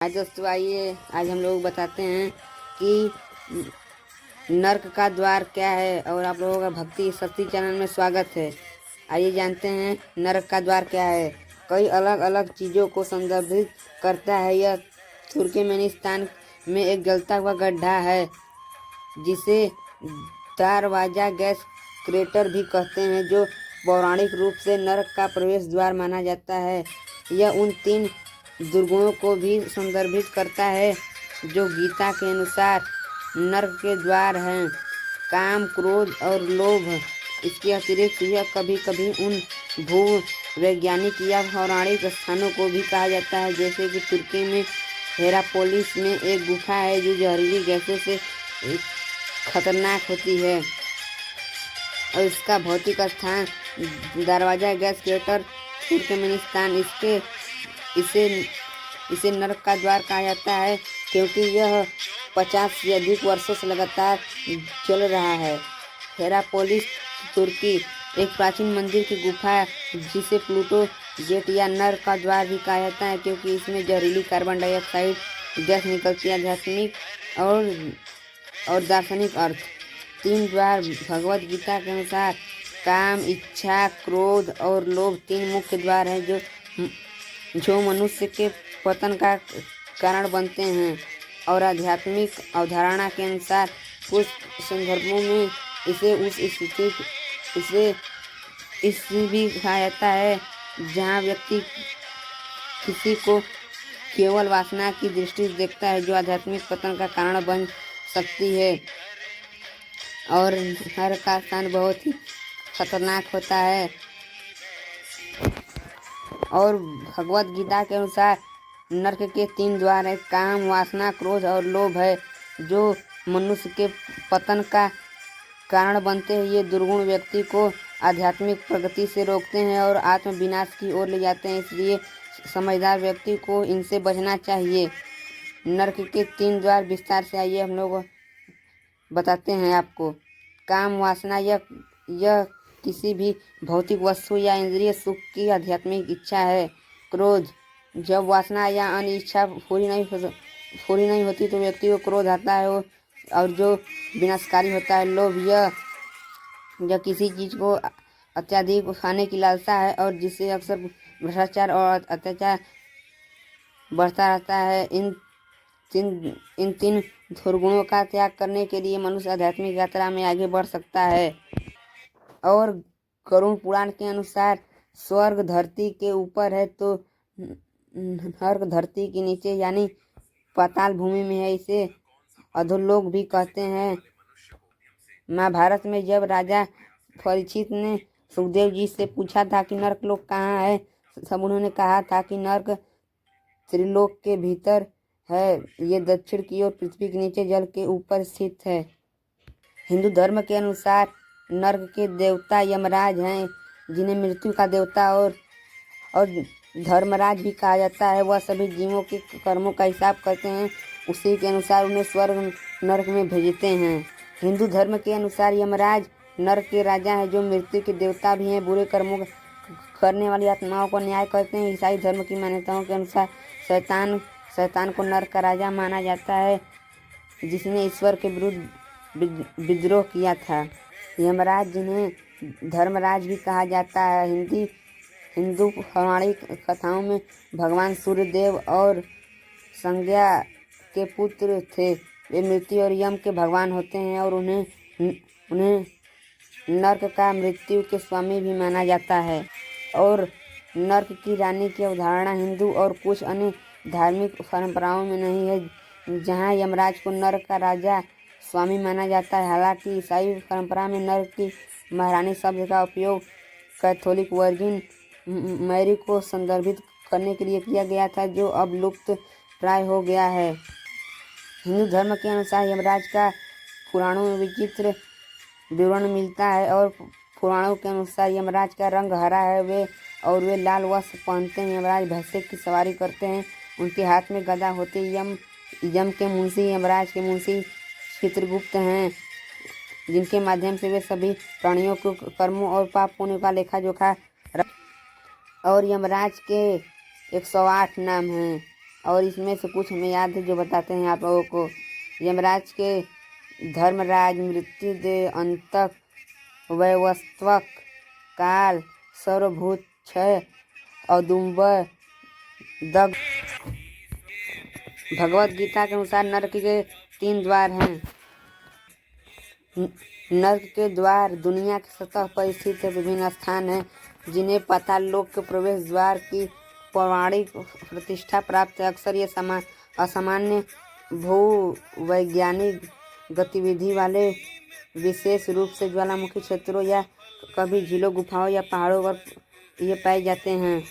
आज दोस्तों आइए आज हम लोग बताते हैं कि नर्क का द्वार क्या है। और आप लोगों का भक्ति शक्ति चैनल में स्वागत है। आइए जानते हैं नर्क का द्वार क्या है। कई अलग अलग चीज़ों को संदर्भित करता है। यह तुर्कमेनिस्तान में एक जलता हुआ गड्ढा है जिसे दारवाजा गैस क्रेटर भी कहते हैं, जो पौराणिक रूप से नर्क का प्रवेश द्वार माना जाता है। यह उन 3 दुर्गुणों को भी संदर्भित करता है जो गीता के अनुसार नर्क के द्वार हैं: काम, क्रोध और लोभ। इसके अतिरिक्त यह कभी कभी उन भू वैज्ञानिक या पौराणिक स्थानों को भी कहा जाता है, जैसे कि तुर्की में हेरापोलिस में एक गुफा है जो जहरीली गैसों से खतरनाक होती है, और इसका भौतिक स्थान दरवाजा गैस क्रेटर तुर्कमेनिस्तान। इसे नर्क का द्वार कहा जाता है क्योंकि यह 50 से अधिक वर्षों से लगातार चल रहा है। हेरापोलिस तुर्की एक प्राचीन मंदिर की गुफा है जिसे प्लूटो गेट या नर्क का द्वार भी कहा जाता है, क्योंकि इसमें जहरीली कार्बन डाइऑक्साइड गैस निकलती है। आध्यात्मिक और दार्शनिक अर्थ। 3 द्वार भगवद गीता के अनुसार काम, इच्छा, क्रोध और लोभ 3 मुख्य द्वार हैं जो मनुष्य के पतन का कारण बनते हैं। और आध्यात्मिक अवधारणा के अनुसार कुछ संदर्भों में इसे भी कहा जाता है जहाँ व्यक्ति किसी को केवल वासना की दृष्टि से देखता है, जो आध्यात्मिक पतन का कारण बन सकती है। और नर्क का स्थान बहुत ही खतरनाक होता है। और भगवद गीता के अनुसार नर्क के 3 द्वार है: काम, वासना, क्रोध और लोभ है, जो मनुष्य के पतन का कारण बनते हैं। ये दुर्गुण व्यक्ति को आध्यात्मिक प्रगति से रोकते हैं और आत्म विनाश की ओर ले जाते हैं, इसलिए समझदार व्यक्ति को इनसे बचना चाहिए। नर्क के 3 द्वार विस्तार से आइए हम लोग बताते हैं आपको। काम, वासना यह किसी भी भौतिक वस्तु या इंद्रिय सुख की आध्यात्मिक इच्छा है। क्रोध, जब वासना या अन्य इच्छा पूरी नहीं होती तो व्यक्ति को क्रोध आता है और जो विनाशकारी होता है। लोभ, यह किसी चीज को अत्यधिक खाने की लालसा है और जिससे अक्सर भ्रष्टाचार और अत्याचार बढ़ता रहता है। इन 3 दुर्गुणों का त्याग करने के लिए मनुष्य आध्यात्मिक यात्रा में आगे बढ़ सकता है। और गरुड़ पुराण के अनुसार स्वर्ग धरती के ऊपर है तो नर्क धरती के नीचे यानी पाताल भूमि में है। इसे अधोलोक भी कहते हैं। महाभारत में जब राजा परीक्षित ने सुखदेव जी से पूछा था कि नर्क लोक कहाँ है, तब उन्होंने कहा था कि नर्क त्रिलोक के भीतर है। ये दक्षिण की ओर पृथ्वी के नीचे जल के ऊपर स्थित है। हिंदू धर्म के अनुसार नर्क के देवता यमराज हैं, जिन्हें मृत्यु का देवता और धर्मराज भी कहा जाता है। वह सभी जीवों के कर्मों का हिसाब करते हैं, उसी के अनुसार उन्हें स्वर्ग नर्क में भेजते हैं। हिंदू धर्म के अनुसार यमराज नर्क के राजा हैं, जो मृत्यु के देवता भी हैं। बुरे कर्मों करने वाली आत्माओं को न्याय करते हैं। ईसाई धर्म की मान्यताओं के अनुसार शैतान को नर्क का राजा माना जाता है, जिसने ईश्वर के विरुद्ध विद्रोह किया था। यमराज, जिन्हें धर्मराज भी कहा जाता है, हिंदू पौराणिक कथाओं में भगवान सूर्यदेव और संज्ञा के पुत्र थे। वे मृत्यु और यम के भगवान होते हैं और उन्हें नर्क का मृत्यु के स्वामी भी माना जाता है। और नर्क की रानी की अवधारणा हिंदू और कुछ अन्य धार्मिक परंपराओं में नहीं है, जहां यमराज को नर्क का राजा स्वामी माना जाता है। हालांकि ईसाई परंपरा में नर्क की महारानी शब्द का उपयोग कैथोलिक वर्जिन मैरी को संदर्भित करने के लिए किया गया था, जो अब लुप्त प्राय हो गया है। हिंदू धर्म के अनुसार यमराज का पुराणों में विचित्र विवरण मिलता है और पुराणों के अनुसार यमराज का रंग हरा है। वे लाल वस्त्र पहनते हैं। यमराज भैंसे की सवारी करते हैं। उनके हाथ में गदा होती है। यम के मुंशी यमराज के मुंशी चित्रगुप्त हैं, जिनके माध्यम से वे सभी प्राणियों को कर्मों और पाप पुण्य का लेखा जोखा। और यमराज के 108 नाम हैं। और इसमें से कुछ हमें याद है जो बताते हैं आप लोगों को। यमराज के धर्मराज, मृत्युंजय, अंतक, वैवस्वत, काल, सर्वभूत, क्षय, औदुंबर, दग्ध। भगवत गीता के अनुसार नरक के 3 द्वार हैं। नर्क के द्वार दुनिया की सतह पर स्थित विभिन्न स्थान हैं जिन्हें पाताल लोक के प्रवेश द्वार की पौराणिक प्रतिष्ठा प्राप्त है। अक्सर ये असामान्य भूवैज्ञानिक गतिविधि वाले विशेष रूप से ज्वालामुखी क्षेत्रों या कभी झीलों, गुफाओं या पहाड़ों पर ये पाए जाते हैं।